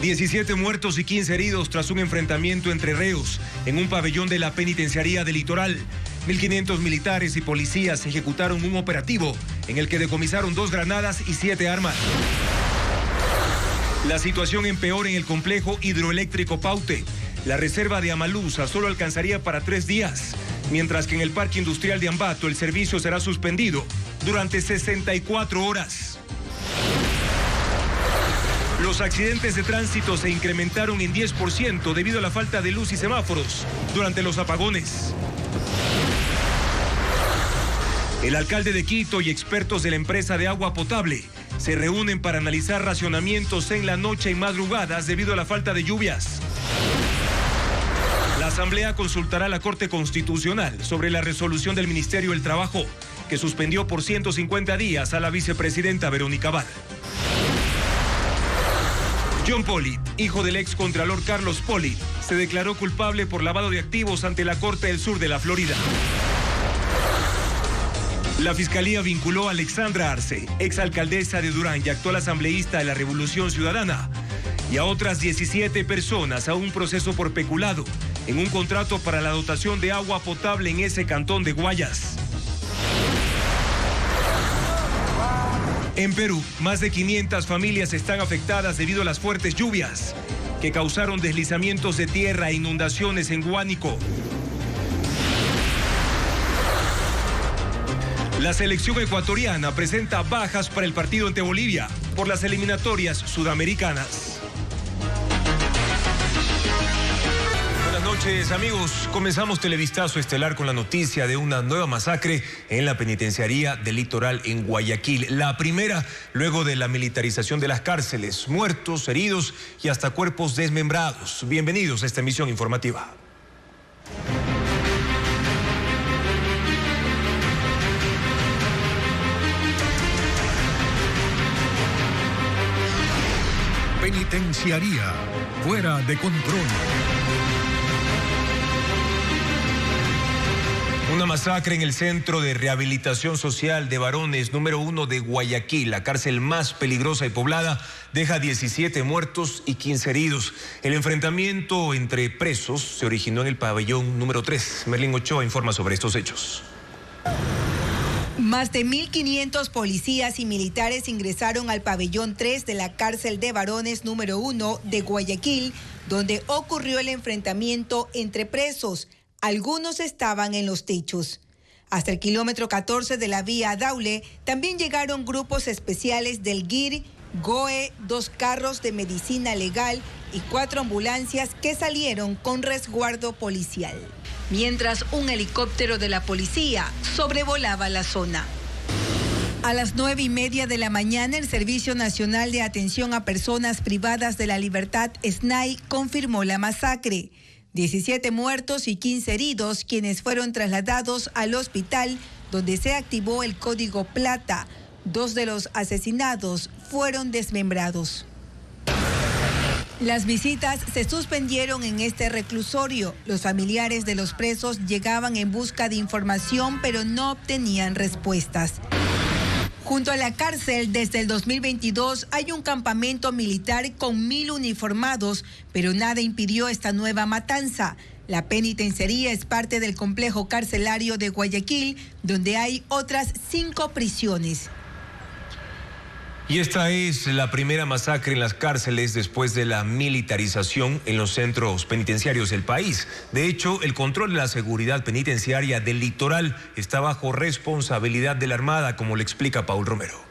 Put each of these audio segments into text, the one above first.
17 muertos y 15 heridos tras un enfrentamiento entre reos en un pabellón de la penitenciaría del Litoral. 1.500 militares y policías ejecutaron un operativo en el que decomisaron 2 granadas y 7 armas. La situación empeora en el complejo hidroeléctrico Paute. La reserva de Amalusa solo alcanzaría para 3 días, mientras que en el parque industrial de Ambato el servicio será suspendido durante 64 horas. Los accidentes de tránsito se incrementaron en 10% debido a la falta de luz y semáforos durante los apagones. El alcalde de Quito y expertos de la empresa de agua potable se reúnen para analizar racionamientos en la noche y madrugadas debido a la falta de lluvias. La Asamblea consultará a la Corte Constitucional sobre la resolución del Ministerio del Trabajo, que suspendió por 150 días a la vicepresidenta Verónica Abad. John Pollitt, hijo del excontralor Carlos Pollitt, se declaró culpable por lavado de activos ante la Corte del Sur de la Florida. La Fiscalía vinculó a Alexandra Arce, exalcaldesa de Durán y actual asambleísta de la Revolución Ciudadana, y a otras 17 personas a un proceso por peculado en un contrato para la dotación de agua potable en ese cantón de Guayas. En Perú, más de 500 familias están afectadas debido a las fuertes lluvias que causaron deslizamientos de tierra e inundaciones en Huánico. La selección ecuatoriana presenta bajas para el partido ante Bolivia por las eliminatorias sudamericanas. Buenas noches, amigos. Comenzamos Televistazo Estelar con la noticia de una nueva masacre en la penitenciaría del Litoral en Guayaquil. La primera luego de la militarización de las cárceles, muertos, heridos y hasta cuerpos desmembrados. Bienvenidos a esta emisión informativa. Penitenciaría fuera de control. Una masacre en el Centro de Rehabilitación Social de Varones número 1 de Guayaquil, la cárcel más peligrosa y poblada, deja 17 muertos y 15 heridos. El enfrentamiento entre presos se originó en el pabellón número 3. Merlin Ochoa informa sobre estos hechos. Más de 1.500 policías y militares ingresaron al pabellón 3 de la cárcel de varones número 1 de Guayaquil, donde ocurrió el enfrentamiento entre presos. Algunos estaban en los techos. Hasta el kilómetro 14 de la vía Daule también llegaron grupos especiales del GIR, GOE, 2 carros de medicina legal y 4 ambulancias que salieron con resguardo policial, mientras un helicóptero de la policía sobrevolaba la zona. A las 9:30 de la mañana, el Servicio Nacional de Atención a Personas Privadas de la Libertad, SNAI, confirmó la masacre. 17 muertos y 15 heridos, quienes fueron trasladados al hospital, donde se activó el código plata. 2 de los asesinados fueron desmembrados. Las visitas se suspendieron en este reclusorio. Los familiares de los presos llegaban en busca de información, pero no obtenían respuestas. Junto a la cárcel, desde el 2022, hay un campamento militar con 1.000 uniformados, pero nada impidió esta nueva matanza. La penitenciaría es parte del complejo carcelario de Guayaquil, donde hay otras 5 prisiones. Y esta es la primera masacre en las cárceles después de la militarización en los centros penitenciarios del país. De hecho, el control de la seguridad penitenciaria del Litoral está bajo responsabilidad de la Armada, como le explica Paul Romero.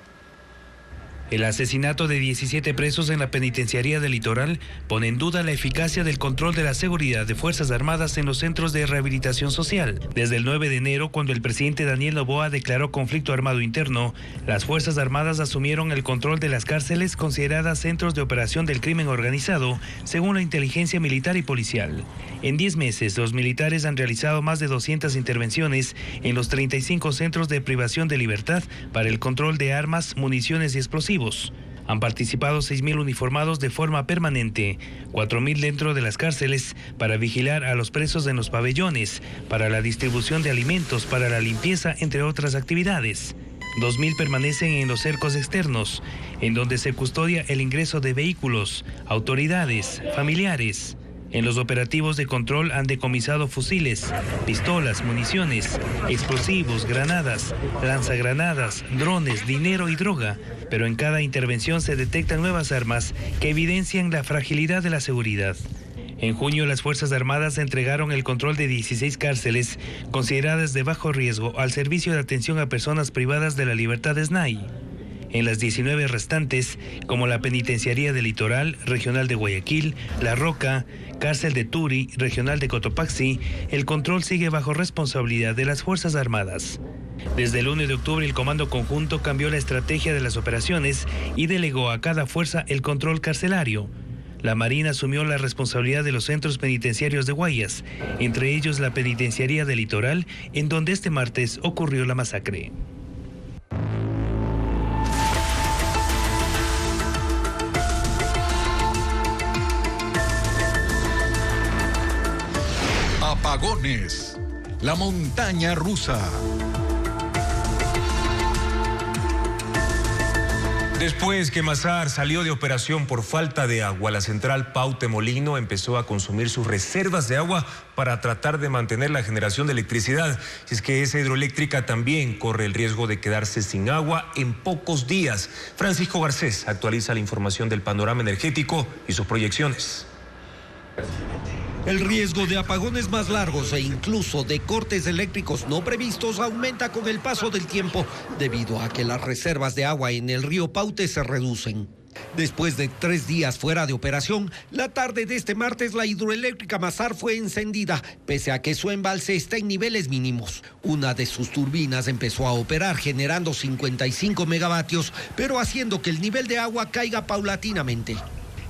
El asesinato de 17 presos en la penitenciaría del Litoral pone en duda la eficacia del control de la seguridad de Fuerzas Armadas en los centros de rehabilitación social. Desde el 9 de enero, cuando el presidente Daniel Noboa declaró conflicto armado interno, las Fuerzas Armadas asumieron el control de las cárceles consideradas centros de operación del crimen organizado, según la inteligencia militar y policial. En 10 meses, los militares han realizado más de 200 intervenciones en los 35 centros de privación de libertad para el control de armas, municiones y explosivos. Han participado 6.000 uniformados de forma permanente, 4.000 dentro de las cárceles para vigilar a los presos en los pabellones, para la distribución de alimentos, para la limpieza, entre otras actividades. 2.000 permanecen en los cercos externos, en donde se custodia el ingreso de vehículos, autoridades, familiares. En los operativos de control han decomisado fusiles, pistolas, municiones, explosivos, granadas, lanzagranadas, drones, dinero y droga. Pero en cada intervención se detectan nuevas armas que evidencian la fragilidad de la seguridad. En junio, las Fuerzas Armadas entregaron el control de 16 cárceles consideradas de bajo riesgo al Servicio de Atención a Personas Privadas de la Libertad de SNAI. En las 19 restantes, como la Penitenciaría del Litoral, Regional de Guayaquil, La Roca, Cárcel de Turi, Regional de Cotopaxi, el control sigue bajo responsabilidad de las Fuerzas Armadas. Desde el 1 de octubre, el Comando Conjunto cambió la estrategia de las operaciones y delegó a cada fuerza el control carcelario. La Marina asumió la responsabilidad de los centros penitenciarios de Guayas, entre ellos la Penitenciaría del Litoral, en donde este martes ocurrió la masacre. Apagones. La montaña rusa. Después que Masar salió de operación por falta de agua, la central Paute Molino empezó a consumir sus reservas de agua para tratar de mantener la generación de electricidad. Y es que esa hidroeléctrica también corre el riesgo de quedarse sin agua en pocos días. Francisco Garcés actualiza la información del panorama energético y sus proyecciones. El riesgo de apagones más largos e incluso de cortes eléctricos no previstos aumenta con el paso del tiempo debido a que las reservas de agua en el río Paute se reducen. Después de 3 días fuera de operación, la tarde de este martes la hidroeléctrica Masar fue encendida, pese a que su embalse está en niveles mínimos. Una de sus turbinas empezó a operar generando 55 megavatios, pero haciendo que el nivel de agua caiga paulatinamente.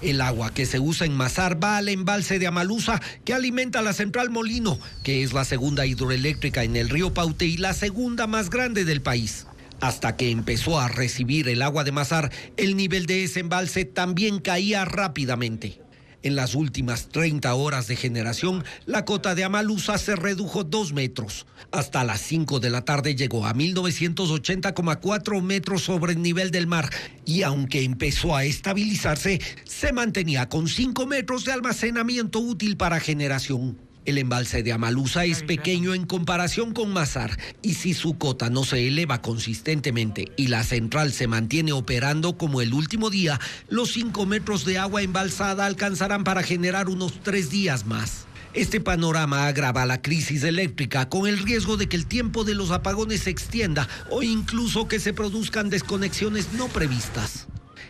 El agua que se usa en Masar va al embalse de Amalusa, que alimenta la central Molino, que es la segunda hidroeléctrica en el río Paute y la segunda más grande del país. Hasta que empezó a recibir el agua de Masar, el nivel de ese embalse también caía rápidamente. En las últimas 30 horas de generación, la cota de Amalusa se redujo 2 metros. Hasta las 5 de la tarde llegó a 1980,4 metros sobre el nivel del mar y aunque empezó a estabilizarse, se mantenía con 5 metros de almacenamiento útil para generación. El embalse de Amalusa es pequeño en comparación con Masar y si su cota no se eleva consistentemente y la central se mantiene operando como el último día, los 5 metros de agua embalsada alcanzarán para generar unos 3 días más. Este panorama agrava la crisis eléctrica con el riesgo de que el tiempo de los apagones se extienda o incluso que se produzcan desconexiones no previstas.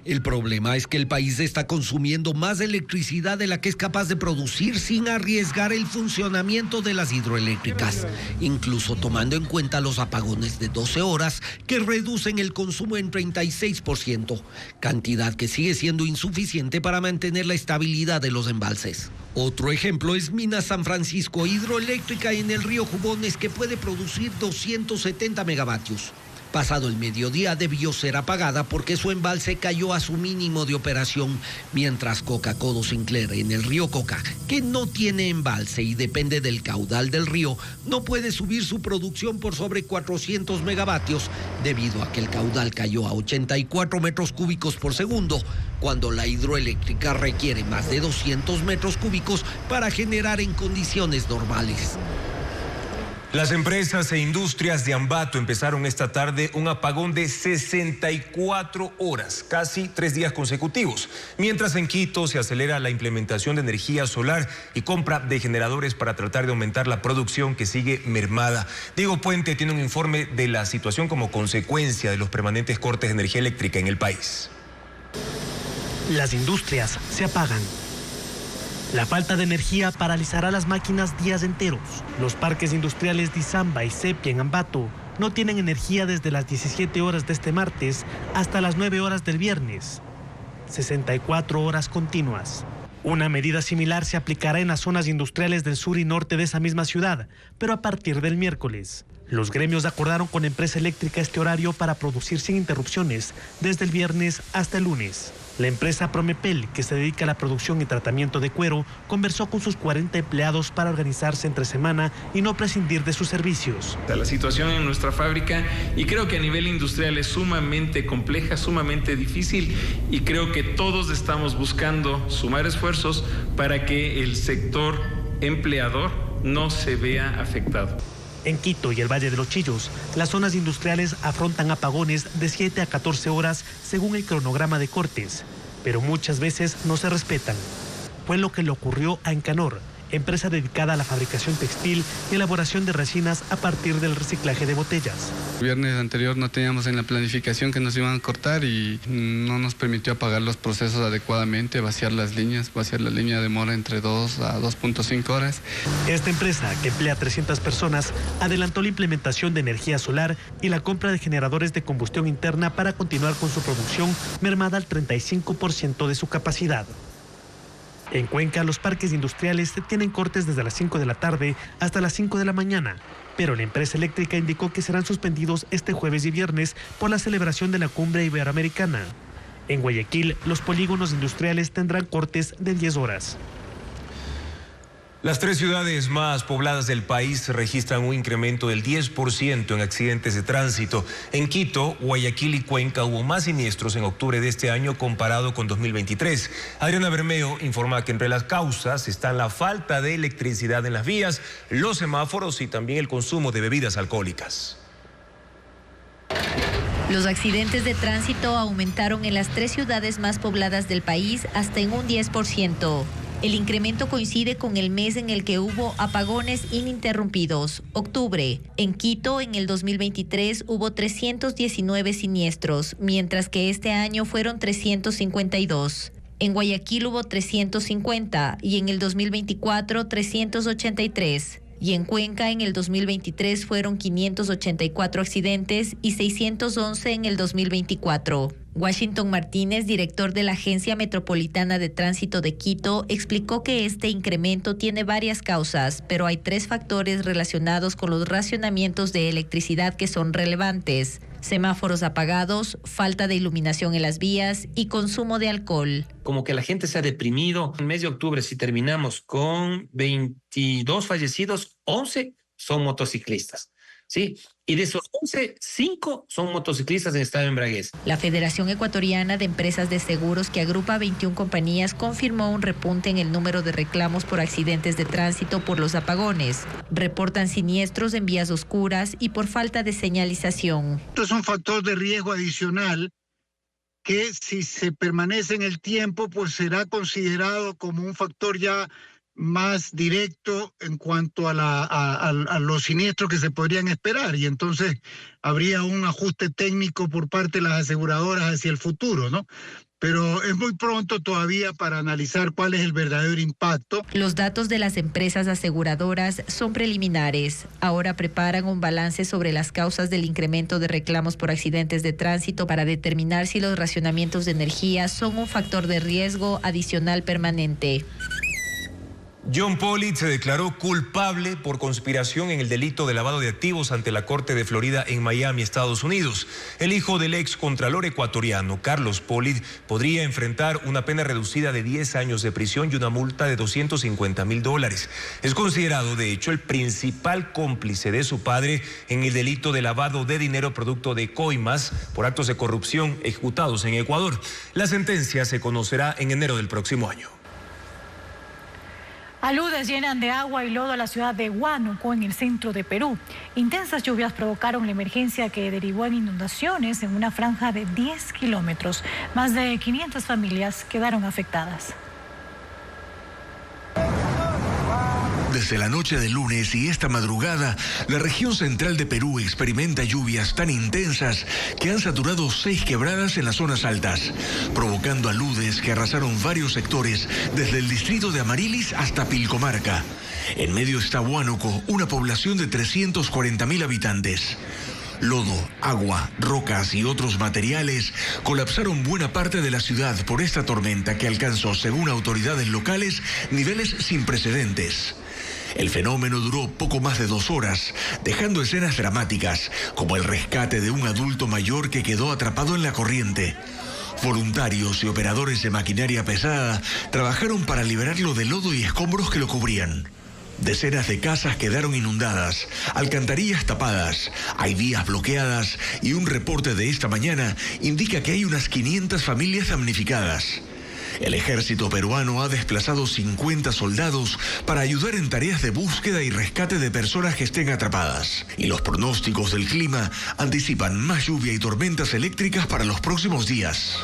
El problema es que el país está consumiendo más electricidad de la que es capaz de producir sin arriesgar el funcionamiento de las hidroeléctricas, incluso tomando en cuenta los apagones de 12 horas que reducen el consumo en 36%, cantidad que sigue siendo insuficiente para mantener la estabilidad de los embalses. Otro ejemplo es Minas San Francisco, hidroeléctrica en el río Jubones que puede producir 270 megavatios. Pasado el mediodía debió ser apagada porque su embalse cayó a su mínimo de operación, mientras Coca-Codo Sinclair en el río Coca, que no tiene embalse y depende del caudal del río, no puede subir su producción por sobre 400 megavatios debido a que el caudal cayó a 84 metros cúbicos por segundo, cuando la hidroeléctrica requiere más de 200 metros cúbicos para generar en condiciones normales. Las empresas e industrias de Ambato empezaron esta tarde un apagón de 64 horas, casi 3 días consecutivos, mientras en Quito se acelera la implementación de energía solar y compra de generadores para tratar de aumentar la producción que sigue mermada. Diego Puente tiene un informe de la situación como consecuencia de los permanentes cortes de energía eléctrica en el país. Las industrias se apagan. La falta de energía paralizará las máquinas días enteros. Los parques industriales de Izamba y Sepia en Ambato no tienen energía desde las 17 horas de este martes hasta las 9 horas del viernes. 64 horas continuas. Una medida similar se aplicará en las zonas industriales del sur y norte de esa misma ciudad, pero a partir del miércoles. Los gremios acordaron con Empresa Eléctrica este horario para producir sin interrupciones desde el viernes hasta el lunes. La empresa Promepel, que se dedica a la producción y tratamiento de cuero, conversó con sus 40 empleados para organizarse entre semana y no prescindir de sus servicios. La situación en nuestra fábrica, y creo que a nivel industrial es sumamente compleja, sumamente difícil, y creo que todos estamos buscando sumar esfuerzos para que el sector empleador no se vea afectado. En Quito y el Valle de los Chillos, las zonas industriales afrontan apagones de 7 a 14 horas según el cronograma de cortes, pero muchas veces no se respetan. Fue lo que le ocurrió a Encanor, empresa dedicada a la fabricación textil y elaboración de resinas a partir del reciclaje de botellas. El viernes anterior no teníamos en la planificación que nos iban a cortar y no nos permitió apagar los procesos adecuadamente, vaciar las líneas. Vaciar la línea demora entre 2 a 2.5 horas. Esta empresa, que emplea 300 personas, adelantó la implementación de energía solar y la compra de generadores de combustión interna para continuar con su producción mermada al 35% de su capacidad. En Cuenca, los parques industriales tienen cortes desde las 5 de la tarde hasta las 5 de la mañana, pero la empresa eléctrica indicó que serán suspendidos este jueves y viernes por la celebración de la Cumbre Iberoamericana. En Guayaquil, los polígonos industriales tendrán cortes de 10 horas. Las 3 ciudades más pobladas del país registran un incremento del 10% en accidentes de tránsito. En Quito, Guayaquil y Cuenca hubo más siniestros en octubre de este año comparado con 2023. Adriana Bermeo informa que entre las causas están la falta de electricidad en las vías, los semáforos y también el consumo de bebidas alcohólicas. Los accidentes de tránsito aumentaron en las 3 ciudades más pobladas del país hasta en un 10%. El incremento coincide con el mes en el que hubo apagones ininterrumpidos, octubre. En Quito, en el 2023, hubo 319 siniestros, mientras que este año fueron 352. En Guayaquil hubo 350 y en el 2024 383. Y en Cuenca en el 2023 fueron 584 accidentes y 611 en el 2024. Washington Martínez, director de la Agencia Metropolitana de Tránsito de Quito, explicó que este incremento tiene varias causas, pero hay 3 factores relacionados con los racionamientos de electricidad que son relevantes: semáforos apagados, falta de iluminación en las vías y consumo de alcohol. Como que la gente se ha deprimido. En el mes de octubre, si terminamos con 22 fallecidos, 11 son motociclistas, ¿sí? Y de esos 11, 5 son motociclistas en estado de embriaguez. La Federación Ecuatoriana de Empresas de Seguros, que agrupa 21 compañías, confirmó un repunte en el número de reclamos por accidentes de tránsito por los apagones. Reportan siniestros en vías oscuras y por falta de señalización. Esto es un factor de riesgo adicional que, si se permanece en el tiempo, pues será considerado como un factor ya más directo en cuanto a los siniestros que se podrían esperar, y entonces habría un ajuste técnico por parte de las aseguradoras hacia el futuro, ¿no? Pero es muy pronto todavía para analizar cuál es el verdadero impacto. Los datos de las empresas aseguradoras son preliminares. Ahora preparan un balance sobre las causas del incremento de reclamos por accidentes de tránsito para determinar si los racionamientos de energía son un factor de riesgo adicional permanente. John Pollitt se declaró culpable por conspiración en el delito de lavado de activos ante la Corte de Florida en Miami, Estados Unidos. El hijo del ex contralor ecuatoriano, Carlos Pollitt, podría enfrentar una pena reducida de 10 años de prisión y una multa de $250,000. Es considerado, de hecho, el principal cómplice de su padre en el delito de lavado de dinero producto de coimas por actos de corrupción ejecutados en Ecuador. La sentencia se conocerá en enero del próximo año. Aludes llenan de agua y lodo a la ciudad de Huánuco, en el centro de Perú. Intensas lluvias provocaron la emergencia que derivó en inundaciones en una franja de 10 kilómetros. Más de 500 familias quedaron afectadas. Desde la noche del lunes y esta madrugada, la región central de Perú experimenta lluvias tan intensas que han saturado 6 quebradas en las zonas altas, provocando aludes que arrasaron varios sectores, desde el distrito de Amarilis hasta Pilcomarca. En medio está Huánuco, una población de 340,000 habitantes. Lodo, agua, rocas y otros materiales colapsaron buena parte de la ciudad por esta tormenta que alcanzó, según autoridades locales, niveles sin precedentes. El fenómeno duró poco más de 2 horas, dejando escenas dramáticas, como el rescate de un adulto mayor que quedó atrapado en la corriente. Voluntarios y operadores de maquinaria pesada trabajaron para liberarlo del lodo y escombros que lo cubrían. Decenas de casas quedaron inundadas, alcantarillas tapadas, hay vías bloqueadas y un reporte de esta mañana indica que hay unas 500 familias damnificadas. El ejército peruano ha desplazado 50 soldados para ayudar en tareas de búsqueda y rescate de personas que estén atrapadas. Y los pronósticos del clima anticipan más lluvia y tormentas eléctricas para los próximos días.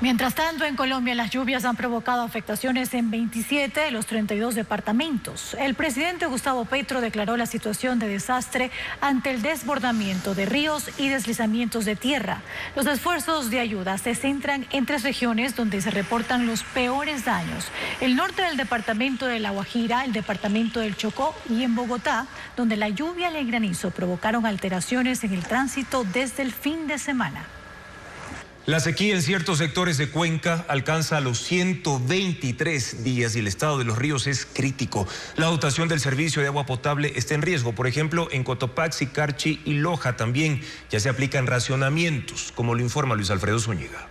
Mientras tanto, en Colombia las lluvias han provocado afectaciones en 27 de los 32 departamentos. El presidente Gustavo Petro declaró la situación de desastre ante el desbordamiento de ríos y deslizamientos de tierra. Los esfuerzos de ayuda se centran en 3 regiones donde se reportan los peores daños: el norte del departamento de La Guajira, el departamento del Chocó y en Bogotá, donde la lluvia y el granizo provocaron alteraciones en el tránsito desde el fin de semana. La sequía en ciertos sectores de Cuenca alcanza los 123 días y el estado de los ríos es crítico. La dotación del servicio de agua potable está en riesgo. Por ejemplo, en Cotopaxi, Carchi y Loja también ya se aplican racionamientos, como lo informa Luis Alfredo Zúñiga.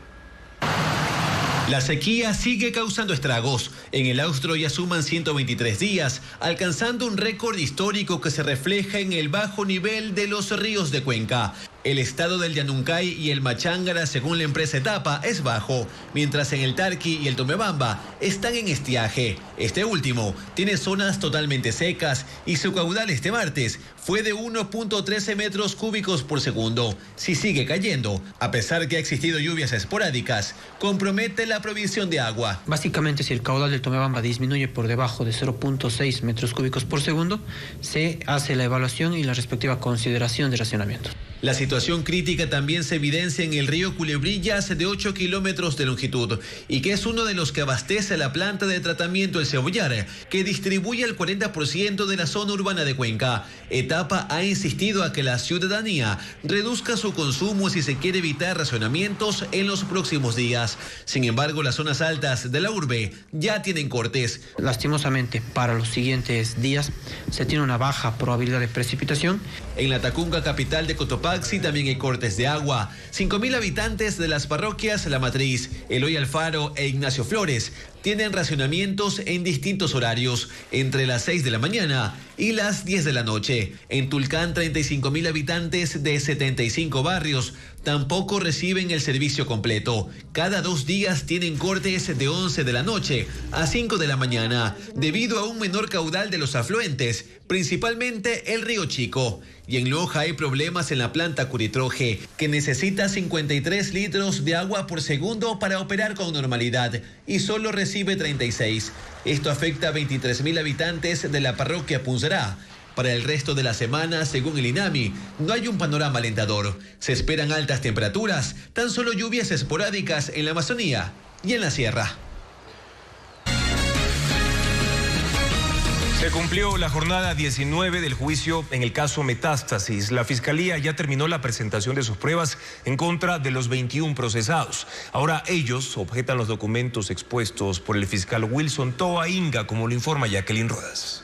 La sequía sigue causando estragos. En el Austro ya suman 123 días, alcanzando un récord histórico que se refleja en el bajo nivel de los ríos de Cuenca. El estado del Yanuncay y el Machángara, según la empresa Etapa, es bajo, mientras en el Tarqui y el Tomebamba están en estiaje. Este último tiene zonas totalmente secas y su caudal este martes fue de 1.13 metros cúbicos por segundo. Si sigue cayendo, a pesar que ha existido lluvias esporádicas, compromete la provisión de agua. Básicamente, si el caudal del Tomebamba disminuye por debajo de 0.6 metros cúbicos por segundo, se hace la evaluación y la respectiva consideración de racionamiento. La situación crítica también se evidencia en el río Culebrillas, de 8 kilómetros de longitud, y que es uno de los que abastece la planta de tratamiento El Cebollar, que distribuye el 40% de la zona urbana de Cuenca. Etapa ha insistido a que la ciudadanía reduzca su consumo si se quiere evitar racionamientos en los próximos días. Sin embargo, las zonas altas de la urbe ya tienen cortes. Lastimosamente, para los siguientes días se tiene una baja probabilidad de precipitación. En la Tacunga, capital de Cotopaxi, también hay cortes de agua. 5.000 habitantes de las parroquias La Matriz, Eloy Alfaro e Ignacio Flores tienen racionamientos en distintos horarios, entre las 6 de la mañana y las 10 de la noche. En Tulcán, 35.000 habitantes de 75 barrios tampoco reciben el servicio completo. Cada 2 días tienen cortes de 11 de la noche a 5 de la mañana, debido a un menor caudal de los afluentes, principalmente el río Chico. Y en Loja hay problemas en la planta Curitroje, que necesita 53 litros de agua por segundo para operar con normalidad y solo recibe 36. Esto afecta a 23.000 habitantes de la parroquia Punzará. Para el resto de la semana, según el INAMI, no hay un panorama alentador. Se esperan altas temperaturas, tan solo lluvias esporádicas en la Amazonía y en la sierra. Se cumplió la jornada 19 del juicio en el caso Metástasis. La Fiscalía ya terminó la presentación de sus pruebas en contra de los 21 procesados. Ahora ellos objetan los documentos expuestos por el fiscal Wilson Toa Inga, como lo informa Jacqueline Rodas.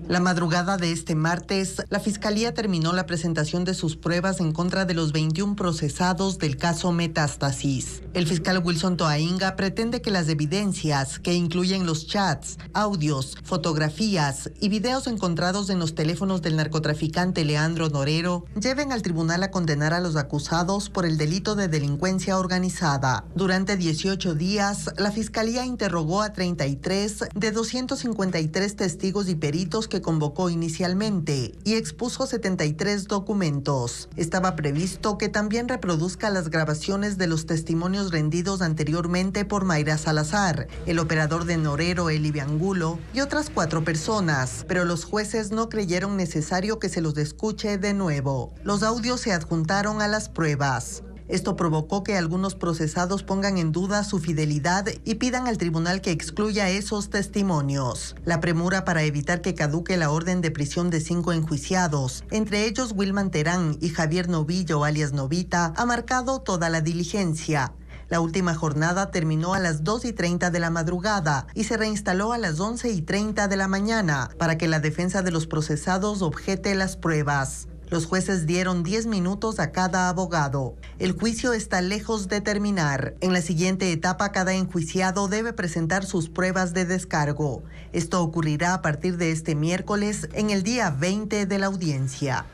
La madrugada de este martes, la Fiscalía terminó la presentación de sus pruebas en contra de los 21 procesados del caso Metástasis. El fiscal Wilson Toa Inga pretende que las evidencias, que incluyen los chats, audios, fotografías y videos encontrados en los teléfonos del narcotraficante Leandro Norero, lleven al tribunal a condenar a los acusados por el delito de delincuencia organizada. Durante 18 días, la Fiscalía interrogó a 33 de 253 testigos y peritos que convocó inicialmente y expuso 73 documentos. Estaba previsto que también reproduzca las grabaciones de los testimonios rendidos anteriormente por Mayra Salazar, el operador de Norero Eli Angulo y otras 4 personas, pero los jueces no creyeron necesario que se los escuche de nuevo. Los audios se adjuntaron a las pruebas. Esto provocó que algunos procesados pongan en duda su fidelidad y pidan al tribunal que excluya esos testimonios. La premura para evitar que caduque la orden de prisión de 5 enjuiciados, entre ellos Wilman Terán y Javier Novillo alias Novita, ha marcado toda la diligencia. La última jornada terminó a las 2:30 de la madrugada y se reinstaló a las 11:30 de la mañana para que la defensa de los procesados objete las pruebas. Los jueces dieron 10 minutos a cada abogado. El juicio está lejos de terminar. En la siguiente etapa, cada enjuiciado debe presentar sus pruebas de descargo. Esto ocurrirá a partir de este miércoles, en el día 20 de la audiencia.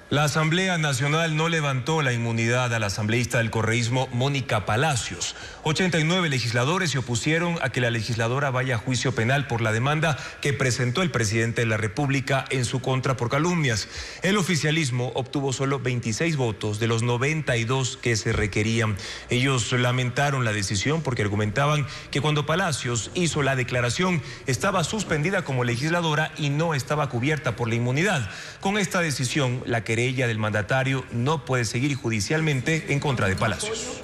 La Asamblea Nacional no levantó la inmunidad a la asambleísta del correísmo Mónica Palacios. 89 legisladores se opusieron a que la legisladora vaya a juicio penal por la demanda que presentó el presidente de la República en su contra por calumnias. El oficialismo obtuvo solo 26 votos de los 92 que se requerían. Ellos lamentaron la decisión porque argumentaban que cuando Palacios hizo la declaración estaba suspendida como legisladora y no estaba cubierta por la inmunidad. Con esta decisión, la querella del mandatario no puede seguir judicialmente en contra de Palacios.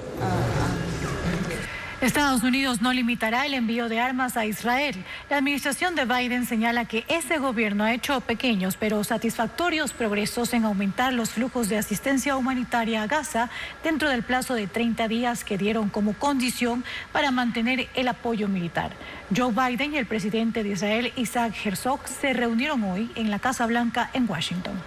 Estados Unidos no limitará el envío de armas a Israel. La administración de Biden señala que ese gobierno ha hecho pequeños pero satisfactorios progresos en aumentar los flujos de asistencia humanitaria a Gaza dentro del plazo de 30 días que dieron como condición para mantener el apoyo militar. Joe Biden y el presidente de Israel, Isaac Herzog, se reunieron hoy en la Casa Blanca en Washington.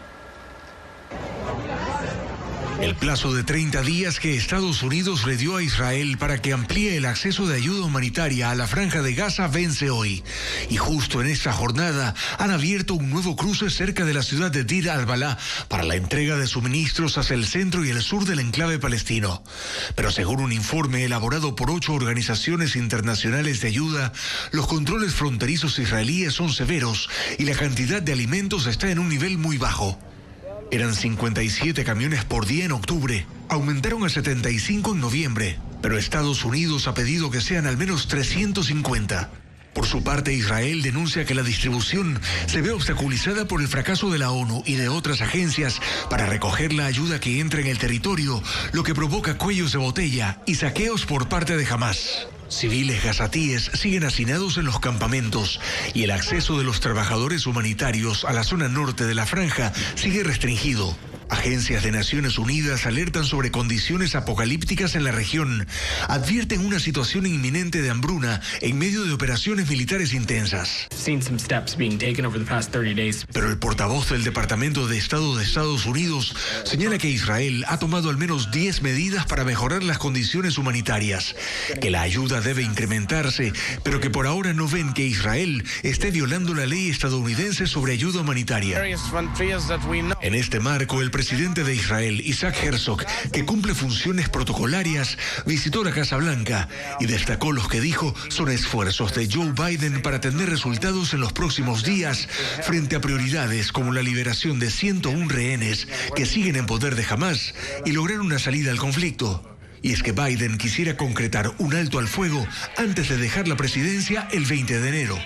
El plazo de 30 días que Estados Unidos le dio a Israel para que amplíe el acceso de ayuda humanitaria a la Franja de Gaza vence hoy. Y justo en esta jornada han abierto un nuevo cruce cerca de la ciudad de Deir al-Balá para la entrega de suministros hacia el centro y el sur del enclave palestino. Pero según un informe elaborado por 8 organizaciones internacionales de ayuda, los controles fronterizos israelíes son severos y la cantidad de alimentos está en un nivel muy bajo. Eran 57 camiones por día en octubre, aumentaron a 75 en noviembre, pero Estados Unidos ha pedido que sean al menos 350. Por su parte, Israel denuncia que la distribución se ve obstaculizada por el fracaso de la ONU y de otras agencias para recoger la ayuda que entra en el territorio, lo que provoca cuellos de botella y saqueos por parte de Hamas. Civiles gazatíes siguen hacinados en los campamentos y el acceso de los trabajadores humanitarios a la zona norte de la franja sigue restringido. Agencias de Naciones Unidas alertan sobre condiciones apocalípticas en la región. Advierten una situación inminente de hambruna en medio de operaciones militares intensas. Pero el portavoz del Departamento de Estado de Estados Unidos señala que Israel ha tomado al menos 10 medidas para mejorar las condiciones humanitarias, que la ayuda debe incrementarse, pero que por ahora no ven que Israel esté violando la ley estadounidense sobre ayuda humanitaria. En este marco, el presidente de Israel, Isaac Herzog, que cumple funciones protocolarias, visitó la Casa Blanca y destacó los que dijo son esfuerzos de Joe Biden para tener resultados en los próximos días frente a prioridades como la liberación de 101 rehenes que siguen en poder de Hamas y lograr una salida al conflicto. Y es que Biden quisiera concretar un alto al fuego antes de dejar la presidencia el 20 de enero.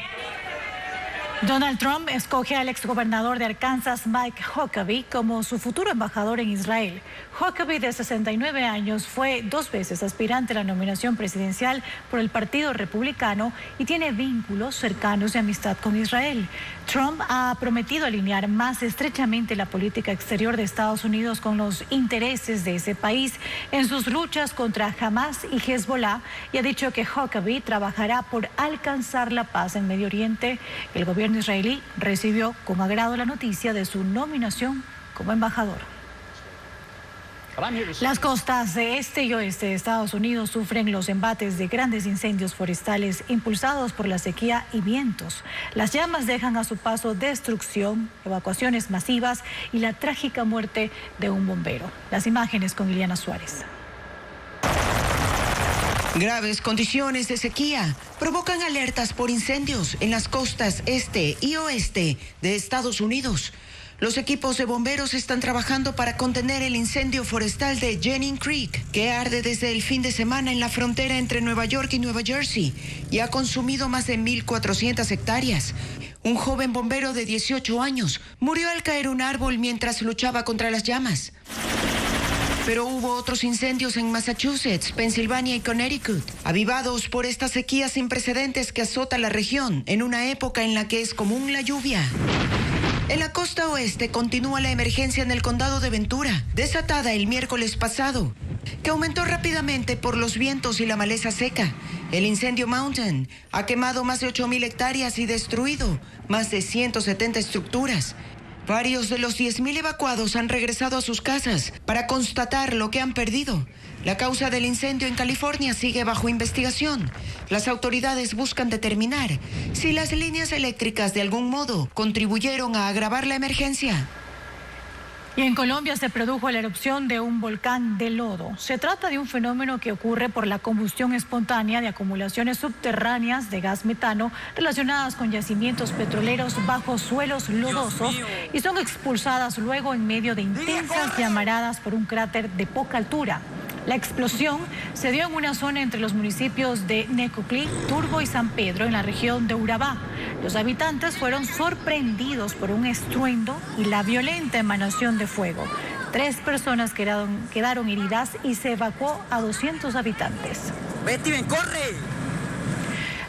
Donald Trump escoge al exgobernador de Arkansas, Mike Huckabee, como su futuro embajador en Israel. Huckabee, de 69 años, fue 2 veces aspirante a la nominación presidencial por el Partido Republicano y tiene vínculos cercanos de amistad con Israel. Trump ha prometido alinear más estrechamente la política exterior de Estados Unidos con los intereses de ese país en sus luchas contra Hamas y Hezbollah y ha dicho que Huckabee trabajará por alcanzar la paz en Medio Oriente. El gobierno israelí recibió con agrado la noticia de su nominación como embajador. Las costas de este y oeste de Estados Unidos sufren los embates de grandes incendios forestales impulsados por la sequía y vientos. Las llamas dejan a su paso destrucción, evacuaciones masivas y la trágica muerte de un bombero. Las imágenes con Iliana Suárez. Graves condiciones de sequía provocan alertas por incendios en las costas este y oeste de Estados Unidos. Los equipos de bomberos están trabajando para contener el incendio forestal de Jennings Creek, que arde desde el fin de semana en la frontera entre Nueva York y Nueva Jersey y ha consumido más de 1.400 hectáreas. Un joven bombero de 18 años murió al caer un árbol mientras luchaba contra las llamas. Pero hubo otros incendios en Massachusetts, Pensilvania y Connecticut, avivados por esta sequía sin precedentes que azota la región en una época en la que es común la lluvia. En la costa oeste continúa la emergencia en el condado de Ventura, desatada el miércoles pasado, que aumentó rápidamente por los vientos y la maleza seca. El incendio Mountain ha quemado más de 8.000 hectáreas y destruido más de 170 estructuras. Varios de los 10.000 evacuados han regresado a sus casas para constatar lo que han perdido. La causa del incendio en California sigue bajo investigación. Las autoridades buscan determinar si las líneas eléctricas de algún modo contribuyeron a agravar la emergencia. Y en Colombia se produjo la erupción de un volcán de lodo. Se trata de un fenómeno que ocurre por la combustión espontánea de acumulaciones subterráneas de gas metano relacionadas con yacimientos petroleros bajo suelos lodosos y son expulsadas luego en medio de intensas llamaradas por un cráter de poca altura. La explosión se dio en una zona entre los municipios de Necoclí, Turbo y San Pedro, en la región de Urabá. Los habitantes fueron sorprendidos por un estruendo y la violenta emanación de fuego. 3 personas quedaron heridas y se evacuó a 200 habitantes. ¡Betty, ven, corre!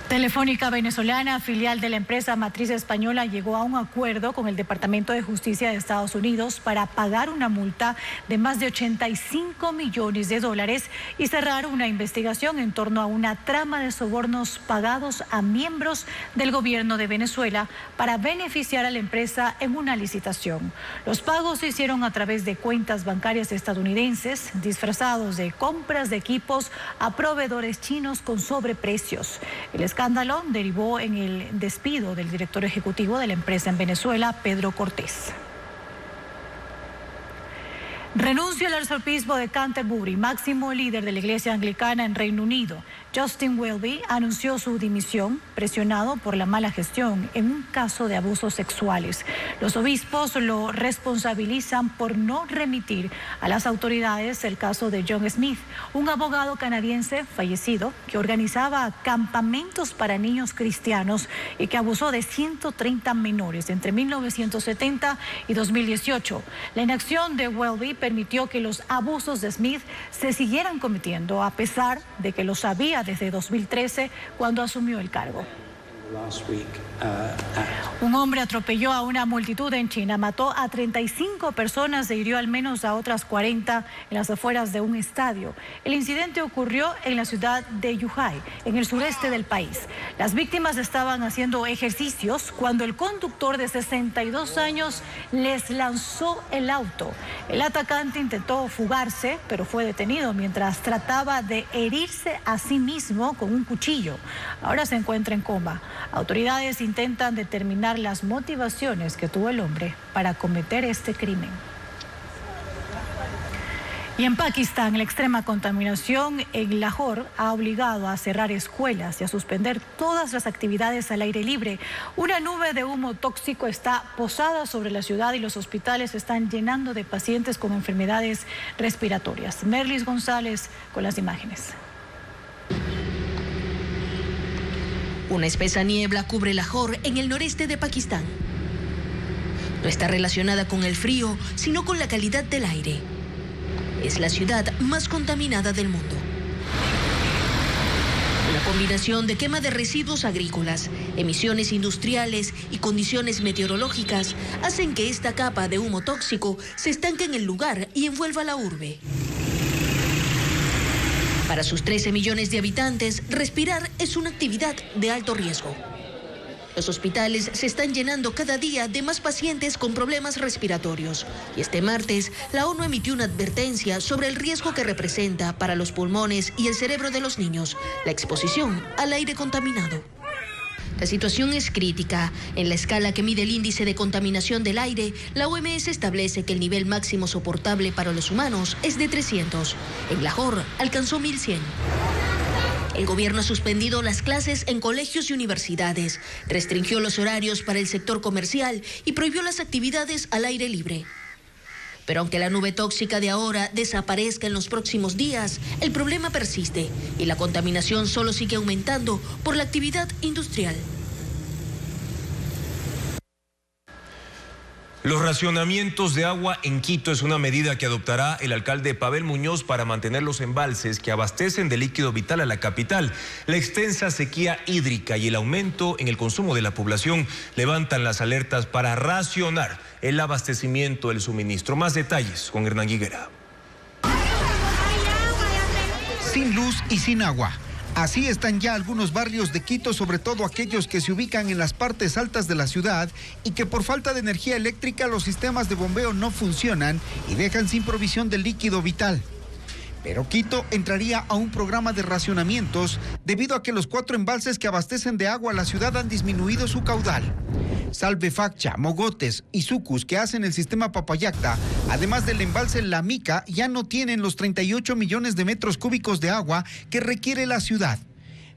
Telefónica Venezolana, filial de la empresa matriz española, llegó a un acuerdo con el Departamento de Justicia de Estados Unidos para pagar una multa de más de $85 millones y cerrar una investigación en torno a una trama de sobornos pagados a miembros del gobierno de Venezuela para beneficiar a la empresa en una licitación. Los pagos se hicieron a través de cuentas bancarias estadounidenses, disfrazados de compras de equipos a proveedores chinos con sobreprecios. El escándalo derivó en el despido del director ejecutivo de la empresa en Venezuela, Pedro Cortés. Renuncia el arzobispo de Canterbury, máximo líder de la Iglesia Anglicana en Reino Unido. Justin Welby anunció su dimisión, presionado por la mala gestión en un caso de abusos sexuales. Los obispos lo responsabilizan por no remitir a las autoridades el caso de John Smith, un abogado canadiense fallecido que organizaba campamentos para niños cristianos y que abusó de 130 menores entre 1970 y 2018. La inacción de Welby permitió que los abusos de Smith se siguieran cometiendo a pesar de que lo sabía desde 2013 cuando asumió el cargo. Un hombre atropelló a una multitud en China, mató a 35 personas e hirió al menos a otras 40 en las afueras de un estadio. El incidente ocurrió en la ciudad de Yuhai, en el sureste del país. Las víctimas estaban haciendo ejercicios cuando el conductor de 62 años les lanzó el auto. El atacante intentó fugarse, pero fue detenido mientras trataba de herirse a sí mismo con un cuchillo. Ahora se encuentra en coma. Autoridades intentan determinar las motivaciones que tuvo el hombre para cometer este crimen. Y en Pakistán, la extrema contaminación en Lahore ha obligado a cerrar escuelas y a suspender todas las actividades al aire libre. Una nube de humo tóxico está posada sobre la ciudad y los hospitales se están llenando de pacientes con enfermedades respiratorias. Merlis González con las imágenes. Una espesa niebla cubre Lahore en el noreste de Pakistán. No está relacionada con el frío, sino con la calidad del aire. Es la ciudad más contaminada del mundo. La combinación de quema de residuos agrícolas, emisiones industriales y condiciones meteorológicas hacen que esta capa de humo tóxico se estanque en el lugar y envuelva la urbe. Para sus 13 millones de habitantes, respirar es una actividad de alto riesgo. Los hospitales se están llenando cada día de más pacientes con problemas respiratorios. Y este martes, la ONU emitió una advertencia sobre el riesgo que representa para los pulmones y el cerebro de los niños la exposición al aire contaminado. La situación es crítica. En la escala que mide el índice de contaminación del aire, la OMS establece que el nivel máximo soportable para los humanos es de 300. En Lahore alcanzó 1100. El gobierno ha suspendido las clases en colegios y universidades, restringió los horarios para el sector comercial y prohibió las actividades al aire libre. Pero aunque la nube tóxica de ahora desaparezca en los próximos días, el problema persiste y la contaminación solo sigue aumentando por la actividad industrial. Los racionamientos de agua en Quito es una medida que adoptará el alcalde Pavel Muñoz para mantener los embalses que abastecen de líquido vital a la capital. La extensa sequía hídrica y el aumento en el consumo de la población levantan las alertas para racionar el abastecimiento del suministro. Más detalles con Hernán Higuera. Sin luz y sin agua. Así están ya algunos barrios de Quito, sobre todo aquellos que se ubican en las partes altas de la ciudad y que por falta de energía eléctrica los sistemas de bombeo no funcionan y dejan sin provisión de líquido vital. Pero Quito entraría a un programa de racionamientos debido a que los 4 embalses que abastecen de agua a la ciudad han disminuido su caudal. Salve-Faccha, Mogotes y Sucus, que hacen el sistema Papayacta, además del embalse La Mica, ya no tienen los 38 millones de metros cúbicos de agua que requiere la ciudad.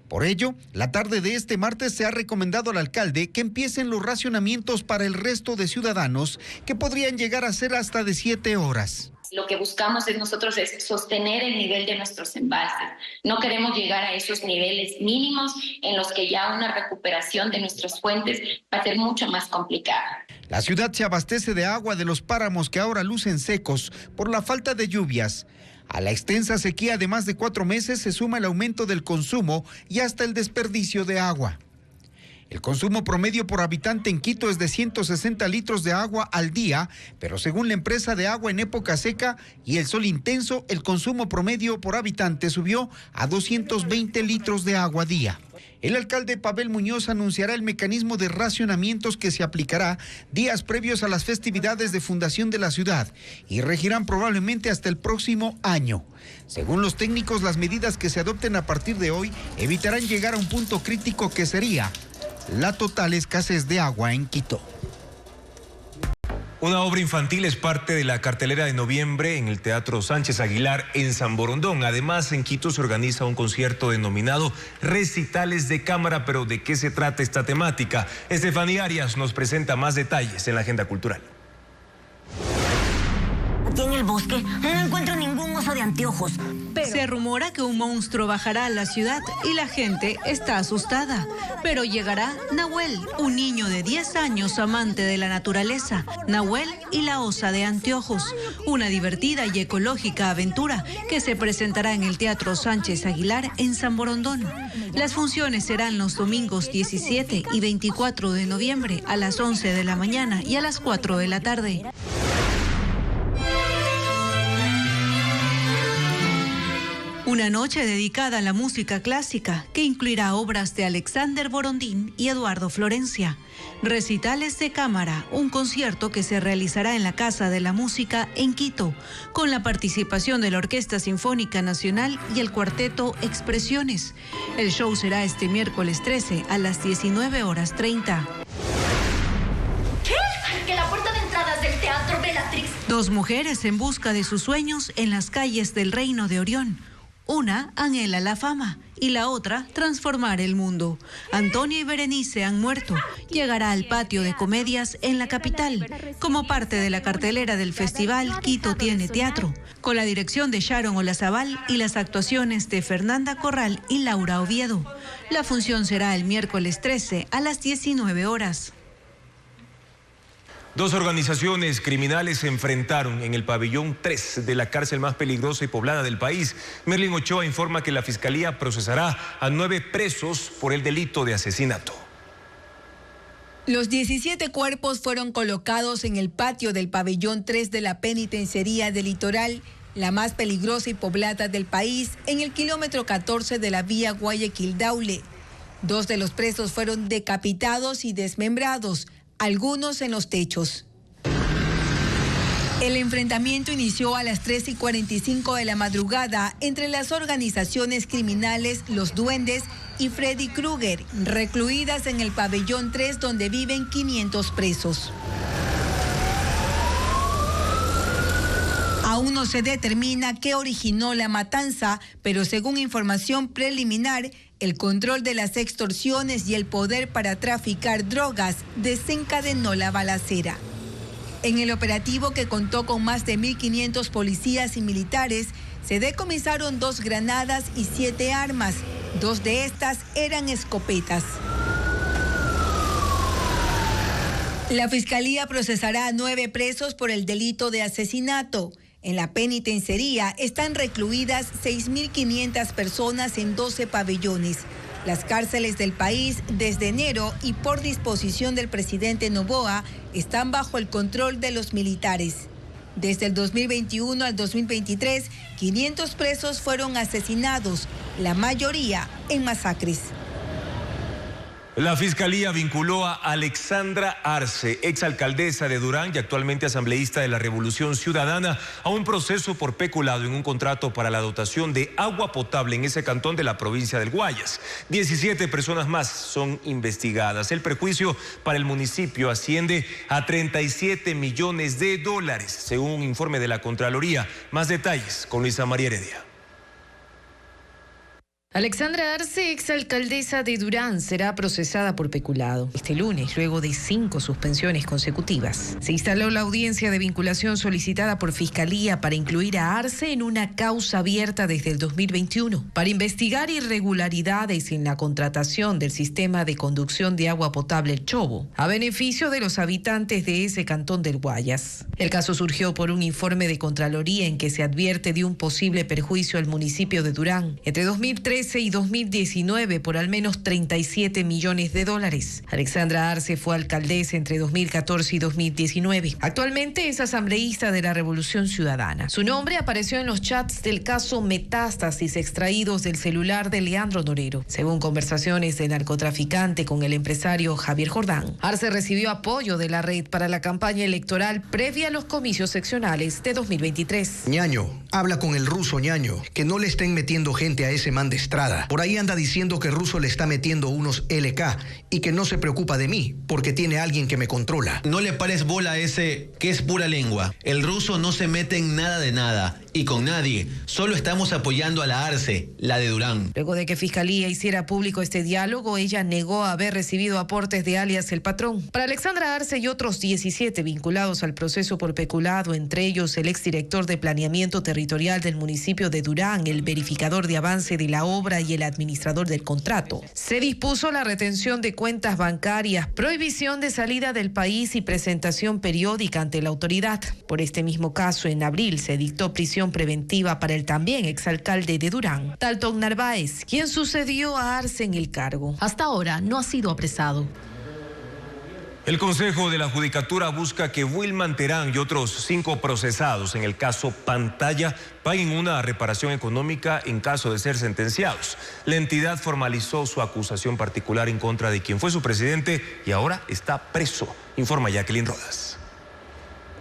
Por ello, la tarde de este martes se ha recomendado al alcalde que empiecen los racionamientos para el resto de ciudadanos, que podrían llegar a ser hasta de 7 horas. Lo que buscamos nosotros es sostener el nivel de nuestros embalses. No queremos llegar a esos niveles mínimos en los que ya una recuperación de nuestras fuentes va a ser mucho más complicada. La ciudad se abastece de agua de los páramos que ahora lucen secos por la falta de lluvias. A la extensa sequía de más de 4 meses se suma el aumento del consumo y hasta el desperdicio de agua. El consumo promedio por habitante en Quito es de 160 litros de agua al día, pero según la empresa de agua en época seca y el sol intenso, el consumo promedio por habitante subió a 220 litros de agua día. El alcalde Pavel Muñoz anunciará el mecanismo de racionamientos que se aplicará días previos a las festividades de fundación de la ciudad y regirán probablemente hasta el próximo año. Según los técnicos, las medidas que se adopten a partir de hoy evitarán llegar a un punto crítico que sería la total escasez de agua en Quito. Una obra infantil es parte de la cartelera de noviembre en el Teatro Sánchez Aguilar en San Borondón. Además, en Quito se organiza un concierto denominado Recitales de Cámara. Pero ¿de qué se trata esta temática? Estefanía Arias nos presenta más detalles en la agenda cultural. Aquí en el bosque no encuentro ningún oso de anteojos. Se rumora que un monstruo bajará a la ciudad y la gente está asustada. Pero llegará Nahuel, un niño de 10 años amante de la naturaleza. Nahuel y la osa de anteojos. Una divertida y ecológica aventura que se presentará en el Teatro Sánchez Aguilar en San Borondón. Las funciones serán los domingos 17 y 24 de noviembre a las 11 de la mañana y a las 4 de la tarde. Una noche dedicada a la música clásica que incluirá obras de Alexander Borondín y Eduardo Florencia. Recitales de Cámara, un concierto que se realizará en la Casa de la Música en Quito, con la participación de la Orquesta Sinfónica Nacional y el cuarteto Expresiones. El show será este miércoles 13 a las 19:30. ¿Qué? Que la puerta de entradas del Teatro Bellatrix. 2 mujeres en busca de sus sueños en las calles del Reino de Orión. Una anhela la fama y la otra transformar el mundo. Antonio y Berenice han muerto. Llegará al patio de comedias en la capital, como parte de la cartelera del festival Quito Tiene Teatro, con la dirección de Sharon Olazábal y las actuaciones de Fernanda Corral y Laura Oviedo. La función será el miércoles 13 a las 19 horas. 2 organizaciones criminales se enfrentaron en el pabellón 3 de la cárcel más peligrosa y poblada del país. Merlin Ochoa informa que la Fiscalía procesará a 9 presos por el delito de asesinato. Los 17 cuerpos fueron colocados en el patio del pabellón 3 de la penitenciaría del Litoral, la más peligrosa y poblada del país, en el kilómetro 14 de la vía Guayaquil-Daule. 2 de los presos fueron decapitados y desmembrados, algunos en los techos. El enfrentamiento inició a las 3:45 de la madrugada entre las organizaciones criminales Los Duendes y Freddy Krueger, recluidas en el pabellón 3 donde viven 500 presos. Aún no se determina qué originó la matanza, pero según información preliminar, el control de las extorsiones y el poder para traficar drogas desencadenó la balacera. En el operativo, que contó con más de 1.500 policías y militares, se decomisaron 2 granadas y 7 armas. 2 de estas eran escopetas. La Fiscalía procesará a 9 presos por el delito de asesinato. En la penitenciaría están recluidas 6.500 personas en 12 pabellones. Las cárceles del país, desde enero y por disposición del presidente Noboa, están bajo el control de los militares. Desde el 2021 al 2023, 500 presos fueron asesinados, la mayoría en masacres. La Fiscalía vinculó a Alexandra Arce, exalcaldesa de Durán y actualmente asambleísta de la Revolución Ciudadana, a un proceso por peculado en un contrato para la dotación de agua potable en ese cantón de la provincia del Guayas. 17 personas más son investigadas. El perjuicio para el municipio asciende a 37 millones de dólares, según un informe de la Contraloría. Más detalles con Luisa María Heredia. Alexandra Arce, exalcaldesa de Durán, será procesada por peculado. Este lunes, luego de 5 suspensiones consecutivas, se instaló la audiencia de vinculación solicitada por Fiscalía para incluir a Arce en una causa abierta desde el 2021 para investigar irregularidades en la contratación del sistema de conducción de agua potable El Chobo, a beneficio de los habitantes de ese cantón del Guayas. El caso surgió por un informe de Contraloría en que se advierte de un posible perjuicio al municipio de Durán entre 2013 y 2019 por al menos 37 millones de dólares. Alexandra Arce fue alcaldesa entre 2014 y 2019. Actualmente es asambleísta de la Revolución Ciudadana. Su nombre apareció en los chats del caso Metástasis extraídos del celular de Leandro Norero. Según conversaciones del narcotraficante con el empresario Javier Jordán, Arce recibió apoyo de la red para la campaña electoral previa a los comicios seccionales de 2023. Ñaño, habla con el ruso Ñaño, que no le estén metiendo gente a ese man de Estrada. Por ahí anda diciendo que Russo le está metiendo unos LK y que no se preocupa de mí porque tiene alguien que me controla. No le pares bola a ese que es pura lengua. El ruso no se mete en nada de nada y con nadie. Solo estamos apoyando a la Arce, la de Durán. Luego de que Fiscalía hiciera público este diálogo, ella negó haber recibido aportes de alias El Patrón. Para Alexandra Arce y otros 17 vinculados al proceso por peculado, entre ellos el exdirector de Planeamiento Territorial del municipio de Durán, el verificador de avance de la obra y el administrador del contrato, se dispuso la retención de cuentas bancarias, prohibición de salida del país y presentación periódica ante la autoridad. Por este mismo caso, en abril se dictó prisión preventiva para el también exalcalde de Durán, Dalton Narváez, quien sucedió a Arce en el cargo. Hasta ahora no ha sido apresado. El Consejo de la Judicatura busca que Wilman Terán y otros 5 procesados en el caso Pantalla paguen una reparación económica en caso de ser sentenciados. La entidad formalizó su acusación particular en contra de quien fue su presidente y ahora está preso, informa Jacqueline Rodas.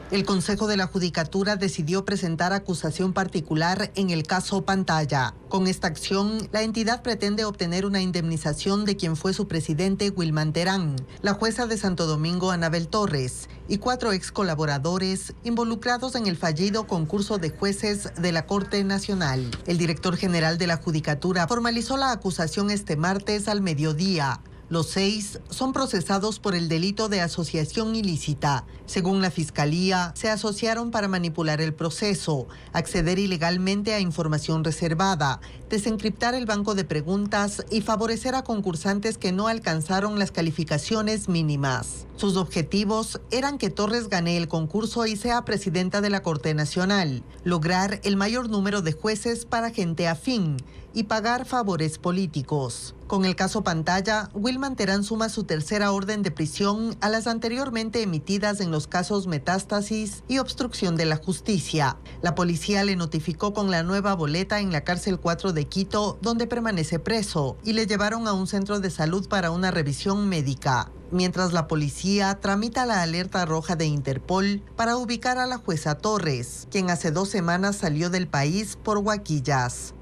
El Consejo de la Judicatura decidió presentar acusación particular en el caso Pantalla. Con esta acción, la entidad pretende obtener una indemnización de quien fue su presidente, Wilman Terán, la jueza de Santo Domingo, Anabel Torres, y 4 ex colaboradores involucrados en el fallido concurso de jueces de la Corte Nacional. El director general de la Judicatura formalizó la acusación este martes al mediodía. Los 6 son procesados por el delito de asociación ilícita. Según la Fiscalía, se asociaron para manipular el proceso, acceder ilegalmente a información reservada, desencriptar el banco de preguntas y favorecer a concursantes que no alcanzaron las calificaciones mínimas. Sus objetivos eran que Torres gane el concurso y sea presidenta de la Corte Nacional, lograr el mayor número de jueces para gente afín y pagar favores políticos. Con el caso Pantalla, Wilman Terán suma su tercera orden de prisión a las anteriormente emitidas en los casos Metástasis y obstrucción de la justicia. La policía le notificó con la nueva boleta en la cárcel 4 de Quito, donde permanece preso, y le llevaron a un centro de salud para una revisión médica. Mientras la policía tramita la alerta roja de Interpol para ubicar a la jueza Torres, quien hace 2 semanas salió del país por Huaquillas.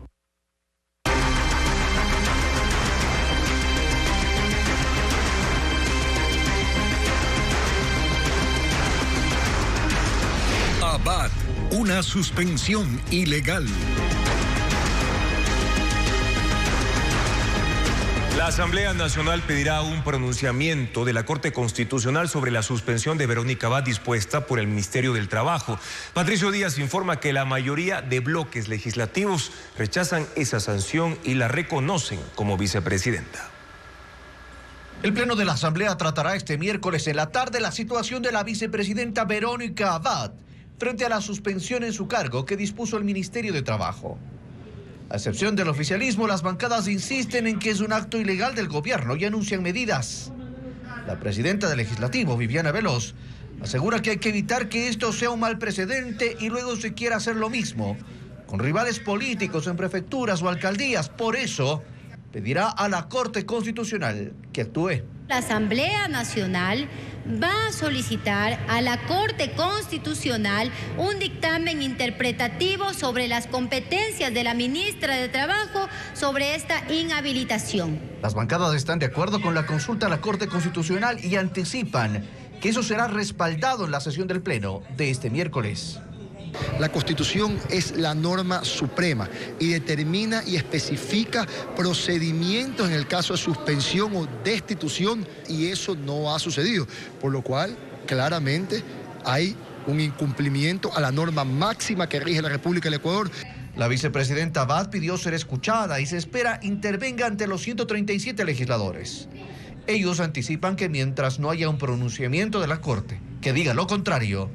Abad, una suspensión ilegal. La Asamblea Nacional pedirá un pronunciamiento de la Corte Constitucional sobre la suspensión de Verónica Abad dispuesta por el Ministerio del Trabajo. Patricio Díaz informa que la mayoría de bloques legislativos rechazan esa sanción y la reconocen como vicepresidenta. El Pleno de la Asamblea tratará este miércoles en la tarde la situación de la vicepresidenta Verónica Abad frente a la suspensión en su cargo que dispuso el Ministerio de Trabajo. A excepción del oficialismo, las bancadas insisten en que es un acto ilegal del gobierno y anuncian medidas. La presidenta del Legislativo, Viviana Veloz, Asegura que hay que evitar que esto sea un mal precedente y luego se quiera hacer lo mismo con rivales políticos en prefecturas o alcaldías. Por eso pedirá a la Corte Constitucional que actúe. La Asamblea Nacional va a solicitar a la Corte Constitucional un dictamen interpretativo sobre las competencias de la ministra de Trabajo sobre esta inhabilitación. Las bancadas están de acuerdo con la consulta a la Corte Constitucional y anticipan que eso será respaldado en la sesión del Pleno de este miércoles. La Constitución es la norma suprema y determina y especifica procedimientos en el caso de suspensión o destitución, y eso no ha sucedido, por lo cual claramente hay un incumplimiento a la norma máxima que rige la República del Ecuador. La vicepresidenta Abad pidió ser escuchada y se espera intervenga ante los 137 legisladores. Ellos anticipan que mientras no haya un pronunciamiento de la Corte que diga lo contrario,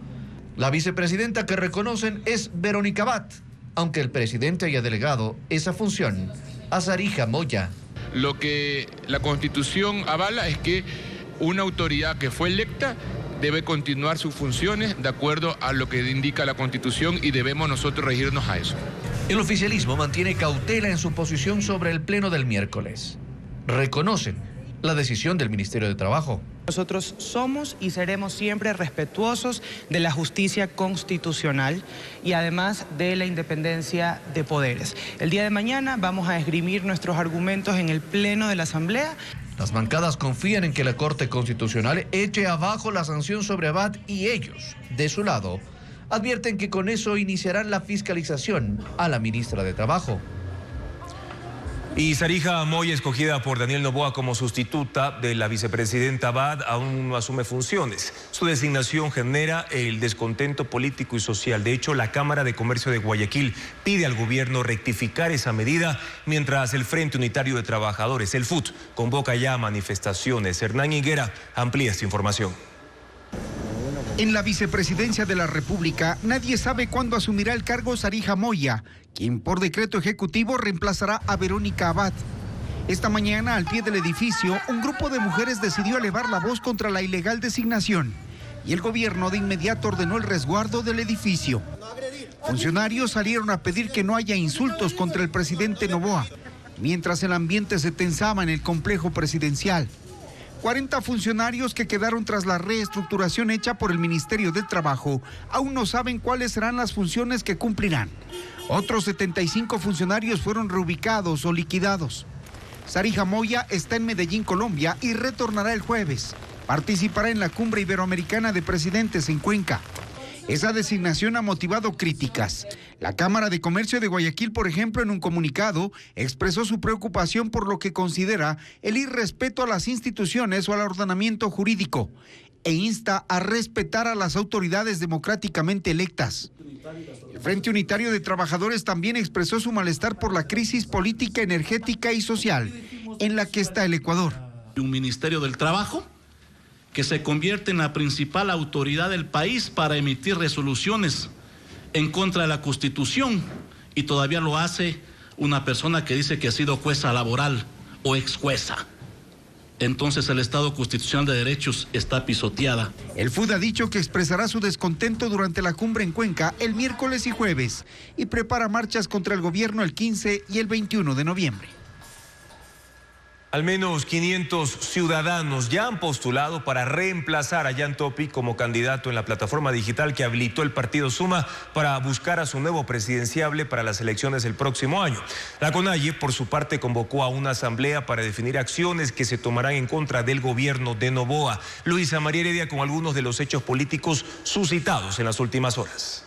la vicepresidenta que reconocen es Verónica Abad, aunque el presidente haya delegado esa función a Sarija Moya. Lo que la Constitución avala es que una autoridad que fue electa debe continuar sus funciones de acuerdo a lo que indica la Constitución y debemos nosotros regirnos a eso. El oficialismo mantiene cautela en su posición sobre el pleno del miércoles. Reconocen la decisión del Ministerio de Trabajo. Nosotros somos y seremos siempre respetuosos de la justicia constitucional y además de la independencia de poderes. El día de mañana vamos a esgrimir nuestros argumentos en el Pleno de la Asamblea. Las bancadas confían en que la Corte Constitucional eche abajo la sanción sobre Abad y ellos, de su lado, advierten que con eso iniciarán la fiscalización a la ministra de Trabajo. Y Sarija Moya, escogida por Daniel Noboa como sustituta de la vicepresidenta Abad, aún no asume funciones. Su designación genera el descontento político y social. De hecho, la Cámara de Comercio de Guayaquil pide al gobierno rectificar esa medida, mientras el Frente Unitario de Trabajadores, el FUT, convoca ya manifestaciones. Hernán Higuera amplía esta información. En la vicepresidencia de la República, nadie sabe cuándo asumirá el cargo Sarija Moya, quien por decreto ejecutivo reemplazará a Verónica Abad. Esta mañana, al pie del edificio, un grupo de mujeres decidió elevar la voz contra la ilegal designación y el gobierno de inmediato ordenó el resguardo del edificio. Funcionarios salieron a pedir que no haya insultos contra el presidente Noboa, mientras el ambiente se tensaba en el complejo presidencial. 40 funcionarios que quedaron tras la reestructuración hecha por el Ministerio del Trabajo aún no saben cuáles serán las funciones que cumplirán. Otros 75 funcionarios fueron reubicados o liquidados. Sarija Moya está en Medellín, Colombia, y retornará el jueves. Participará en la Cumbre Iberoamericana de Presidentes en Cuenca. Esa designación ha motivado críticas. La Cámara de Comercio de Guayaquil, por ejemplo, en un comunicado, expresó su preocupación por lo que considera el irrespeto a las instituciones o al ordenamiento jurídico e insta a respetar a las autoridades democráticamente electas. El Frente Unitario de Trabajadores también expresó su malestar por la crisis política, energética y social en la que está el Ecuador. Un Ministerio del Trabajo que se convierte en la principal autoridad del país para emitir resoluciones en contra de la Constitución, y todavía lo hace una persona que dice que ha sido jueza laboral o ex jueza. Entonces el Estado constitucional de derechos está pisoteada. El FUD ha dicho que expresará su descontento durante la cumbre en Cuenca el miércoles y jueves y prepara marchas contra el gobierno el 15 y el 21 de noviembre. Al menos 500 ciudadanos ya han postulado para reemplazar a Jan Topic como candidato en la plataforma digital que habilitó el partido Suma para buscar a su nuevo presidenciable para las elecciones del próximo año. La CONAIE, por su parte, convocó a una asamblea para definir acciones que se tomarán en contra del gobierno de Noboa. Luisa María Heredia con algunos de los hechos políticos suscitados en las últimas horas.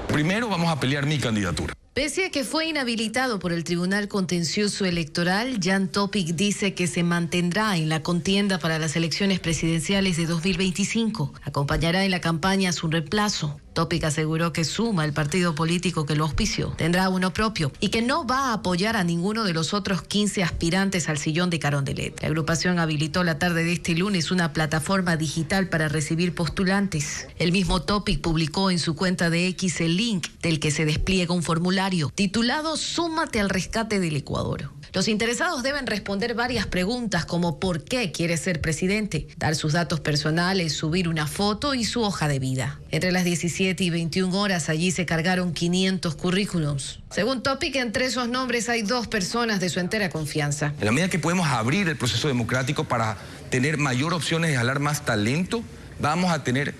Primero vamos a pelear mi candidatura. Pese a que fue inhabilitado por el Tribunal Contencioso Electoral, Jan Topic dice que se mantendrá en la contienda para las elecciones presidenciales de 2025. Acompañará en la campaña a su reemplazo. Topic aseguró que Suma, el partido político que lo auspició, tendrá uno propio y que no va a apoyar a ninguno de los otros 15 aspirantes al sillón de Carondelet. La agrupación habilitó la tarde de este lunes una plataforma digital para recibir postulantes. El mismo Topic publicó en su cuenta de X el link del que se despliega un formulario diario, titulado Súmate al rescate del Ecuador. Los interesados deben responder varias preguntas como ¿por qué quiere ser presidente?, dar sus datos personales, subir una foto y su hoja de vida. Entre las 17 y 21 horas allí se cargaron 500 currículums. Según Topic, entre esos nombres hay 2 personas de su entera confianza. En la medida que podemos abrir el proceso democrático para tener mayor opciones de jalar más talento, vamos a tener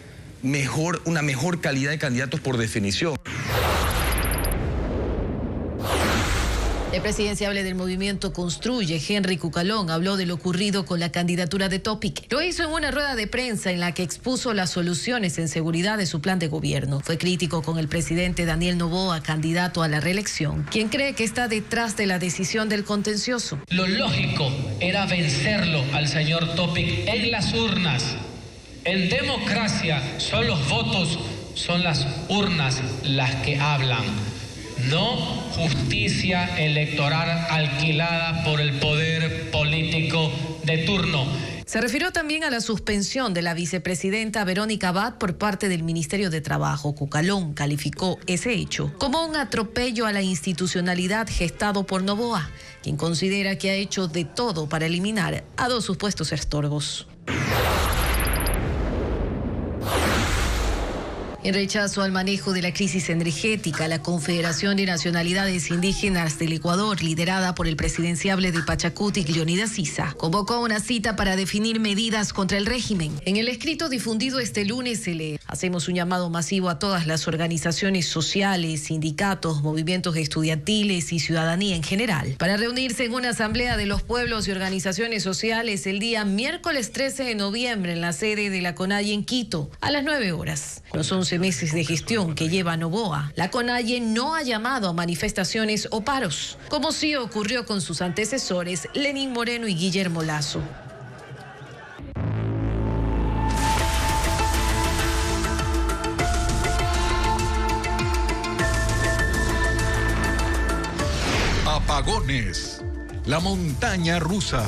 una mejor calidad de candidatos por definición. El presidenciable del movimiento Construye, Henry Cucalón, habló de lo ocurrido con la candidatura de Topic. Lo hizo en una rueda de prensa en la que expuso las soluciones en seguridad de su plan de gobierno. Fue crítico con el presidente Daniel Noboa, candidato a la reelección, quien cree que está detrás de la decisión del contencioso. Lo lógico era vencerlo al señor Topic en las urnas. En democracia son los votos, son las urnas las que hablan. No justicia electoral alquilada por el poder político de turno. Se refirió también a la suspensión de la vicepresidenta Verónica Abad por parte del Ministerio de Trabajo. Cucalón calificó ese hecho como un atropello a la institucionalidad gestado por Noboa, quien considera que ha hecho de todo para eliminar a 2 supuestos estorbos. En rechazo al manejo de la crisis energética, la Confederación de Nacionalidades Indígenas del Ecuador, liderada por el presidenciable de Pachacutic, Leonidas Sisa, convocó una cita para definir medidas contra el régimen. En el escrito difundido este lunes se lee: hacemos un llamado masivo a todas las organizaciones sociales, sindicatos, movimientos estudiantiles y ciudadanía en general para reunirse en una asamblea de los pueblos y organizaciones sociales el día miércoles 13 de noviembre en la sede de la CONAIE en Quito, a las 9 horas. Los 11 meses de gestión que lleva Noboa, la CONAIE no ha llamado a manifestaciones o paros, como sí ocurrió con sus antecesores Lenín Moreno y Guillermo Lasso. Apagones. La montaña rusa.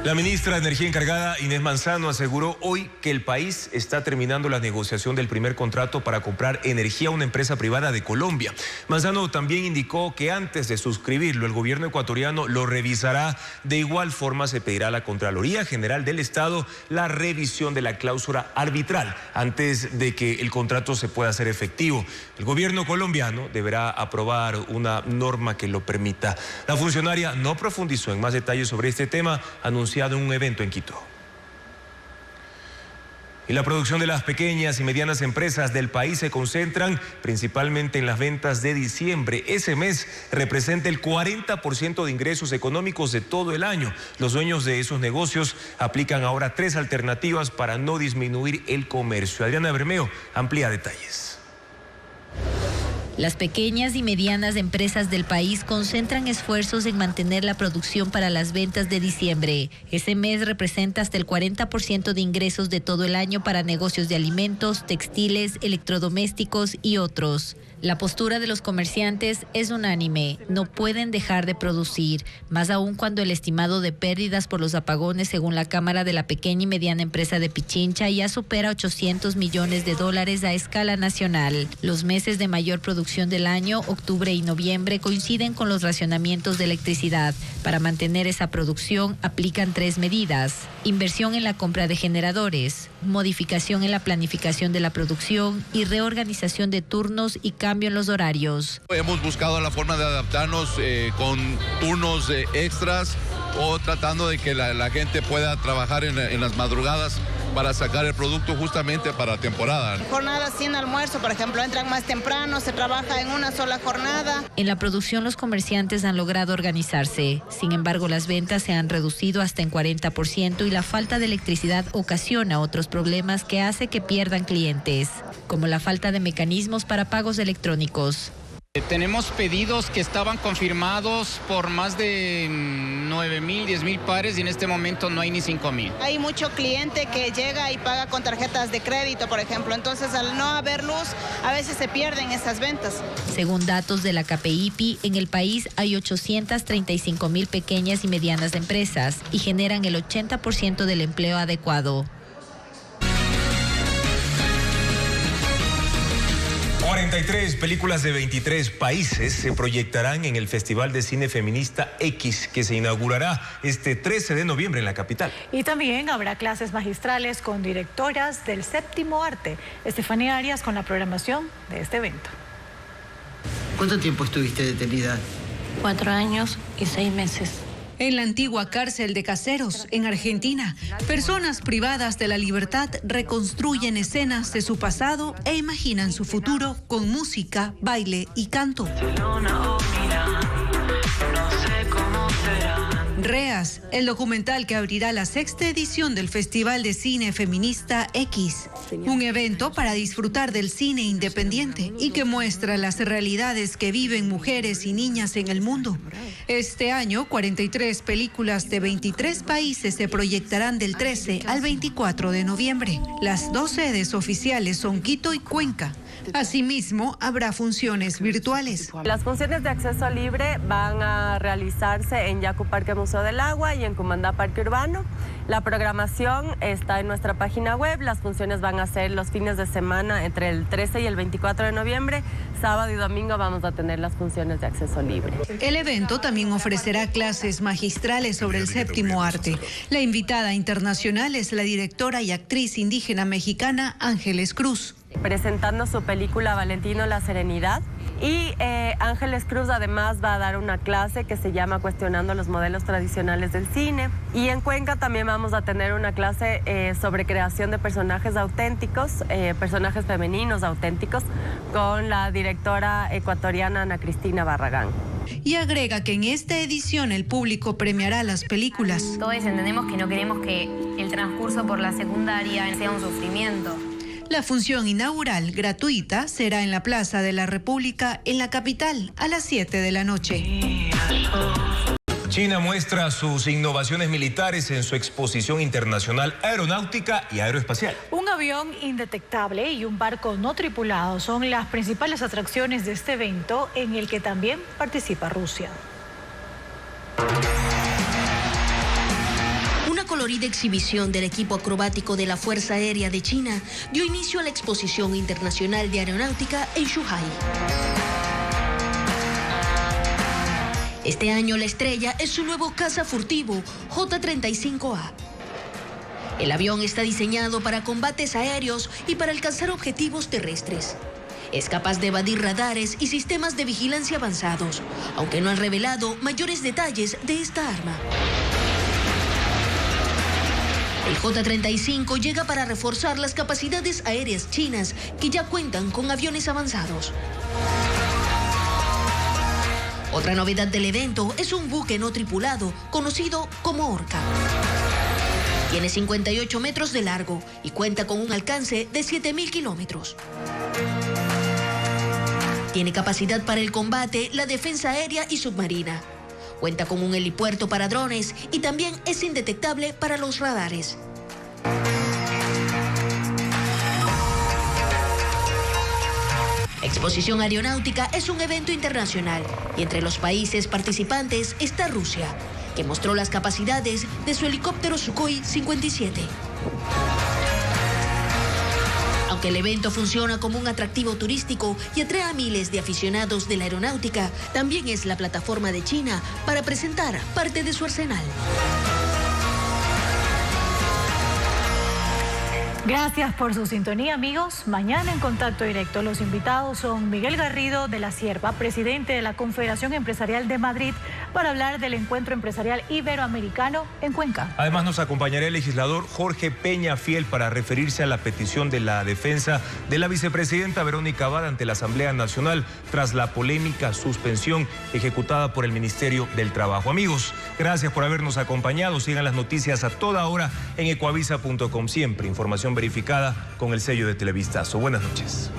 La ministra de Energía encargada, Inés Manzano, aseguró hoy que el país está terminando la negociación del primer contrato para comprar energía a una empresa privada de Colombia. Manzano también indicó que antes de suscribirlo, el gobierno ecuatoriano lo revisará. De igual forma, se pedirá a la Contraloría General del Estado la revisión de la cláusula arbitral antes de que el contrato se pueda hacer efectivo. El gobierno colombiano deberá aprobar una norma que lo permita. La funcionaria no profundizó en más detalles sobre este tema, anunció en un evento en Quito. Y la producción de las pequeñas y medianas empresas del país se concentran principalmente en las ventas de diciembre. Ese mes representa el 40% de ingresos económicos de todo el año. Los dueños de esos negocios aplican ahora 3 alternativas para no disminuir el comercio. Adriana Bermeo amplía detalles. Las pequeñas y medianas empresas del país concentran esfuerzos en mantener la producción para las ventas de diciembre. Ese mes representa hasta el 40% de ingresos de todo el año para negocios de alimentos, textiles, electrodomésticos y otros. La postura de los comerciantes es unánime, no pueden dejar de producir, más aún cuando el estimado de pérdidas por los apagones según la Cámara de la Pequeña y Mediana Empresa de Pichincha ya supera $800 millones a escala nacional. Los meses de mayor producción del año, octubre y noviembre, coinciden con los racionamientos de electricidad. Para mantener esa producción aplican 3 medidas: inversión en la compra de generadores, modificación en la planificación de la producción y reorganización de turnos y cambio en los horarios. Hemos buscado la forma de adaptarnos con turnos extras o tratando de que la gente pueda trabajar en las madrugadas para sacar el producto justamente para la temporada. Jornadas sin almuerzo, por ejemplo, entran más temprano, se trabaja en una sola jornada. En la producción los comerciantes han logrado organizarse. Sin embargo, las ventas se han reducido hasta en 40% y la falta de electricidad ocasiona otros problemas que hace que pierdan clientes, como la falta de mecanismos para pagos electrónicos. Tenemos pedidos que estaban confirmados por más de 9,000, 10,000 pares y en este momento no hay ni 5,000. Hay mucho cliente que llega y paga con tarjetas de crédito, por ejemplo. Entonces, al no haber luz, a veces se pierden esas ventas. Según datos de la KPIPI, en el país hay 835,000 pequeñas y medianas empresas y generan el 80% del empleo adecuado. 43 películas de 23 países se proyectarán en el Festival de Cine Feminista X, que se inaugurará este 13 de noviembre en la capital. Y también habrá clases magistrales con directoras del séptimo arte. Estefanía Arias con la programación de este evento. ¿Cuánto tiempo estuviste detenida? 4 años y 6 meses. En la antigua cárcel de Caseros, en Argentina, personas privadas de la libertad reconstruyen escenas de su pasado e imaginan su futuro con música, baile y canto. Reas, el documental que abrirá la 6ª edición del Festival de Cine Feminista X, un evento para disfrutar del cine independiente y que muestra las realidades que viven mujeres y niñas en el mundo. Este año, 43 películas de 23 países se proyectarán del 13 al 24 de noviembre. Las 2 sedes oficiales son Quito y Cuenca. Asimismo, habrá funciones virtuales. Las funciones de acceso libre van a realizarse en Yacu Parque Museo del Agua y en Cumandá Parque Urbano. La programación está en nuestra página web. Las funciones van a ser los fines de semana entre el 13 y el 24 de noviembre. Sábado y domingo vamos a tener las funciones de acceso libre. El evento también ofrecerá clases magistrales sobre el séptimo arte. La invitada internacional es la directora y actriz indígena mexicana Ángeles Cruz. Presentando su película Valentino La Serenidad. Y Ángeles Cruz además va a dar una clase que se llama Cuestionando los modelos tradicionales del cine. Y en Cuenca también vamos a tener una clase sobre creación de personajes auténticos, personajes femeninos auténticos, con la directora ecuatoriana Ana Cristina Barragán. Y agrega que en esta edición el público premiará las películas. Todos entendemos que no queremos que el transcurso por la secundaria sea un sufrimiento. La función inaugural, gratuita, será en la Plaza de la República, en la capital, a las 7 de la noche. China muestra sus innovaciones militares en su exposición internacional aeronáutica y aeroespacial. Un avión indetectable y un barco no tripulado son las principales atracciones de este evento, en el que también participa Rusia. Colorida exhibición del equipo acrobático de la Fuerza Aérea de China dio inicio a la Exposición Internacional de Aeronáutica en Zhuhai. Este año la estrella es su nuevo caza furtivo J-35A. El avión está diseñado para combates aéreos y para alcanzar objetivos terrestres. Es capaz de evadir radares y sistemas de vigilancia avanzados, aunque no han revelado mayores detalles de esta arma. El J-35 llega para reforzar las capacidades aéreas chinas, que ya cuentan con aviones avanzados. Otra novedad del evento es un buque no tripulado, conocido como Orca. Tiene 58 metros de largo y cuenta con un alcance de 7.000 kilómetros. Tiene capacidad para el combate, la defensa aérea y submarina. Cuenta con un helipuerto para drones y también es indetectable para los radares. Exposición Aeronáutica es un evento internacional y entre los países participantes está Rusia, que mostró las capacidades de su helicóptero Sukhoi 57. Aunque el evento funciona como un atractivo turístico y atrae a miles de aficionados de la aeronáutica, también es la plataforma de China para presentar parte de su arsenal. Gracias por su sintonía, amigos. Mañana en Contacto Directo los invitados son Miguel Garrido de la Cierva, presidente de la Confederación Empresarial de Madrid, para hablar del encuentro empresarial iberoamericano en Cuenca. Además nos acompañará el legislador Jorge Peña Fiel para referirse a la petición de la defensa de la vicepresidenta Verónica Abad ante la Asamblea Nacional tras la polémica suspensión ejecutada por el Ministerio del Trabajo. Amigos, gracias por habernos acompañado. Sigan las noticias a toda hora en ecuavisa.com. Siempre información verificada con el sello de Televistazo. Buenas noches.